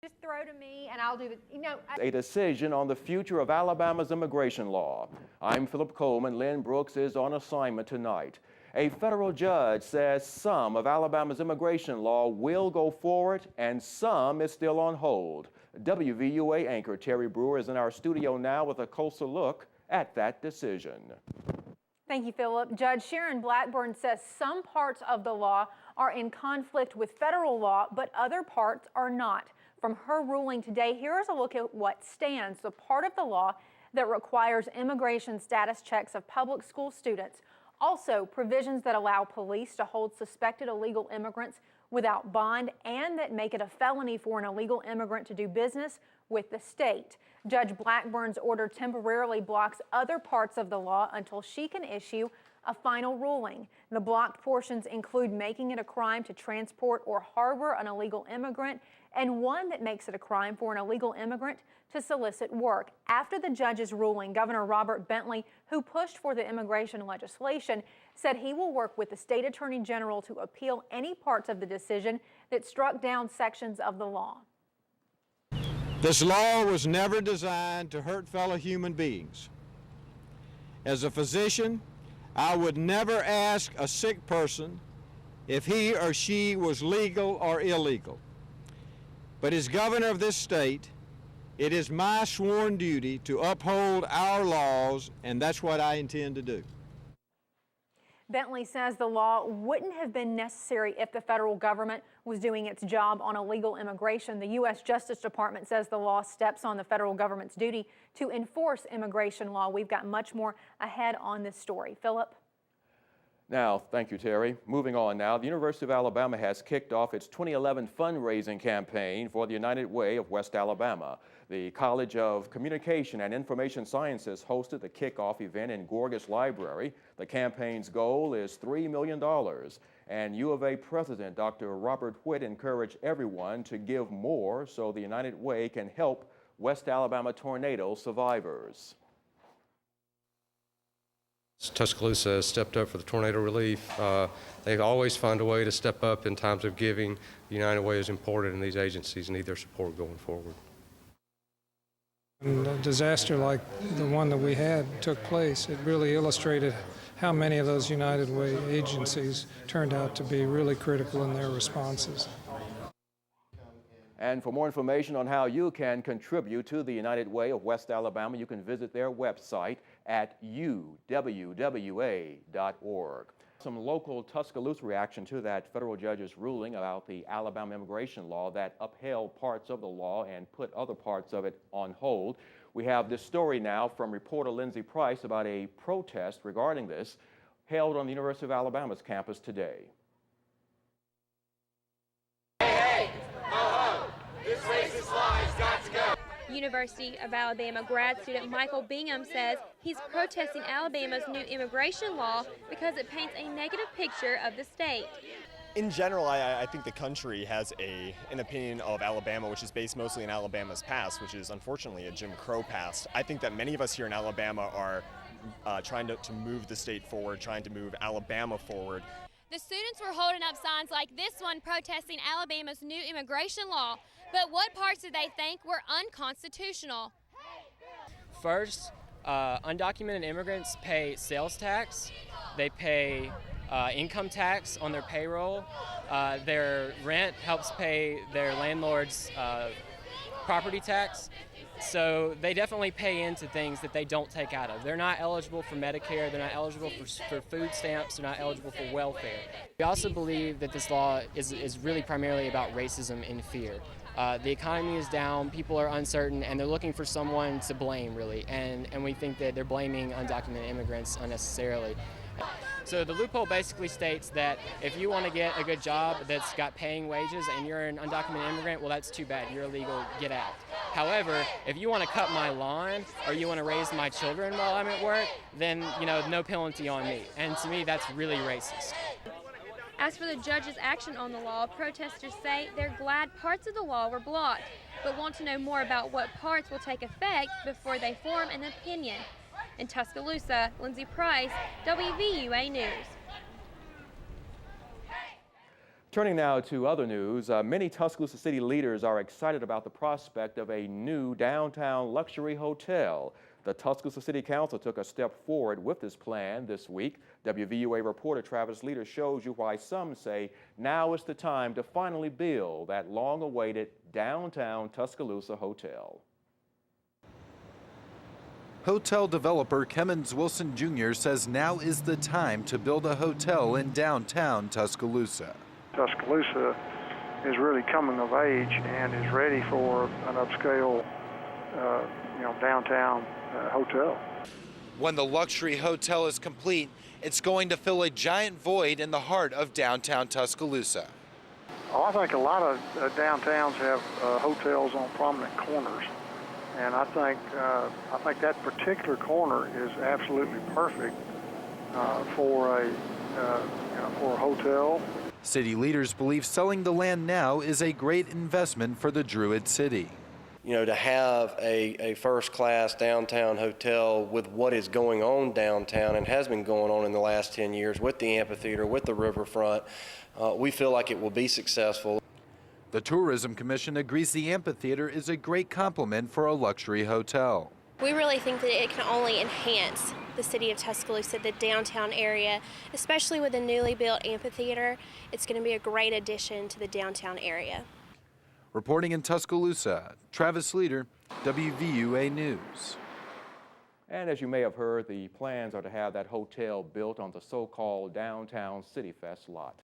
Just throw to me and I'll do the, A decision on the future of Alabama's immigration law. I'm Philip Coleman. Lynn Brooks is on assignment tonight. A federal judge says some of Alabama's immigration law will go forward and some is still on hold. WVUA anchor Terry Brewer is in our studio now with a closer look at that decision. Thank you, Philip. Judge Sharon Blackburn says some parts of the law are in conflict with federal law, but other parts are not. From her ruling today, here's a look at what stands, the part of the law that requires immigration status checks of public school students. Also, provisions that allow police to hold suspected illegal immigrants without bond and that make it a felony for an illegal immigrant to do business with the state. Judge Blackburn's order temporarily blocks other parts of the law until she can issue a final ruling. The blocked portions include making it a crime to transport or harbor an illegal immigrant, and one that makes it a crime for an illegal immigrant to solicit work. After the judge's ruling, Governor Robert Bentley, who pushed for the immigration legislation, said he will work with the state attorney general to appeal any parts of the decision that struck down sections of the law. This law was never designed to hurt fellow human beings. As a physician, I would never ask a sick person if he or she was legal or illegal. But as governor of this state, it is my sworn duty to uphold our laws, and that's what I intend to do. Bentley says the law wouldn't have been necessary if the federal government was doing its job on illegal immigration. The U.S. Justice Department says the law steps on the federal government's duty to enforce immigration law. We've got much more ahead on this story. Philip? Now, thank you, Terry. Moving on now, the University of Alabama has kicked off its 2011 fundraising campaign for the United Way of West Alabama. The College of Communication and Information Sciences hosted the kickoff event in Gorgas Library. The campaign's goal is $3 million, and U of A President Dr. Robert Whitt encouraged everyone to give more so the United Way can help West Alabama tornado survivors. Tuscaloosa has stepped up for the tornado relief. They always find a way to step up in times of giving. The United Way is important, and these agencies need their support going forward. And a disaster like the one that we had took place, it really illustrated how many of those United Way agencies turned out to be really critical in their responses. And for more information on how you can contribute to the United Way of West Alabama, you can visit their website at uwwa.org. Some local Tuscaloosa reaction to that federal judge's ruling about the Alabama immigration law that upheld parts of the law and put other parts of it on hold. We have this story now from reporter Lindsay Price about a protest regarding this held on the University of Alabama's campus today. This racist law has got to go. University of Alabama grad student Michael Bingham says he's protesting Alabama's new immigration law because it paints a negative picture of the state. In general, I think the country has an opinion of Alabama which is based mostly in Alabama's past, which is unfortunately a Jim Crow past. I think that many of us here in Alabama are trying to move the state forward, trying to move Alabama forward. The students were holding up signs like this one protesting Alabama's new immigration law, but what parts did they think were unconstitutional? First, undocumented immigrants pay sales tax, they pay income tax on their payroll, their rent helps pay their landlord's property tax. So they definitely pay into things that they don't take out of. They're not eligible for Medicare, they're not eligible for food stamps, they're not eligible for welfare. We also believe that this law is really primarily about racism and fear. The economy is down, people are uncertain, and they're looking for someone to blame, really. And we think that they're blaming undocumented immigrants unnecessarily. So the loophole basically states that if you want to get a good job that's got paying wages and you're an undocumented immigrant, well, that's too bad. You're illegal, get out. However, if you want to cut my lawn or you want to raise my children while I'm at work, then, no penalty on me. And to me, that's really racist. As for the judge's action on the law, protesters say they're glad parts of the law were blocked, but want to know more about what parts will take effect before they form an opinion. In Tuscaloosa, Lindsay Price, WVUA News. Turning now to other news, many Tuscaloosa City leaders are excited about the prospect of a new downtown luxury hotel. The Tuscaloosa City Council took a step forward with this plan this week. WVUA reporter Travis Leader shows you why some say now is the time to finally build that long-awaited downtown Tuscaloosa hotel. Hotel developer Kemmons Wilson Jr. says now is the time to build a hotel in downtown Tuscaloosa. Tuscaloosa is really coming of age and is ready for an upscale, downtown hotel. When the luxury hotel is complete, it's going to fill a giant void in the heart of downtown Tuscaloosa. Oh, I think a lot of downtowns have hotels on prominent corners, and I think that particular corner is absolutely perfect for a hotel. City leaders believe selling the land now is a great investment for the Druid City. You know, to have a first-class downtown hotel with what is going on downtown and has been going on in the last 10 years with the amphitheater, with the riverfront, we feel like it will be successful. The Tourism Commission agrees the amphitheater is a great complement for a luxury hotel. We really think that it can only enhance the city of Tuscaloosa, the downtown area, especially with a newly built amphitheater. It's going to be a great addition to the downtown area. Reporting in Tuscaloosa, Travis Leader, WVUA News. And as you may have heard, the plans are to have that hotel built on the so-called Downtown City Fest lot.